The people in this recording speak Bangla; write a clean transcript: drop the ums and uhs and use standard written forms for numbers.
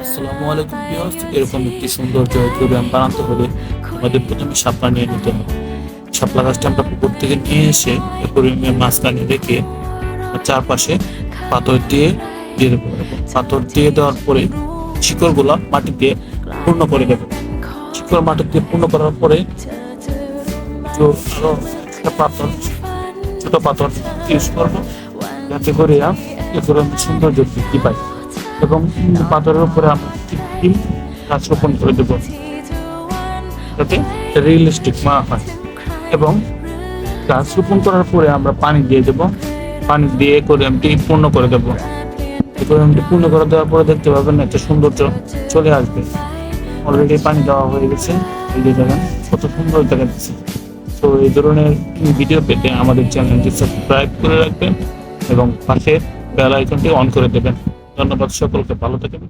আসসালামু আলাইকুম ভিউয়ার্স, এরকম একটি সুন্দর জয়পুর ব্যায়াম বানাতে হলে আমাদের প্রথমে শাপলা নিয়ে নিতে হবে। শাপলা গাছটা আমরা পুকুর থেকে নিয়ে এসে একুরিয়ামের মাঝখানে রেখে চারপাশে পাথর দিয়ে দেবো এবং পাথর দিয়ে দেওয়ার পরে শিকড়গুলা মাটি দিয়ে পূর্ণ করে দেবো। শিকড় মাটি দিয়ে পূর্ণ করার পরে আরো একটা পাথর, ছোট পাথর ইউজ করবো, যাতে করে একুরিয়ামের সৌন্দর্য বৃদ্ধি পায়। এবং পাথরের উপরে আমরা কৃত্রিম গাছ রোপণ করে দেবো, যাতে রিয়েলিস্টিক মনে হয়। এবং গাছ রোপণ করার পরে আমরা পানি দিয়ে দেবো, পানি দিয়ে একুরিয়ামটি পূর্ণ করে দেবো। একুরিয়ামটি পূর্ণ করে দেওয়ার পরে দেখতে পাবেন একটা সৌন্দর্য চলে আসবে। অলরেডি পানি দেওয়া হয়ে গেছে, এই যে দেখেন কত সুন্দর দেখা যাচ্ছে। তো এই ধরনের ভিডিও পেতে আমাদের চ্যানেলটি সাবস্ক্রাইব করে রাখবেন এবং পাশে বেল আইকনটি অন করে দেবেন। ধন্যবাদ সকলকে, ভালো থাকবেন।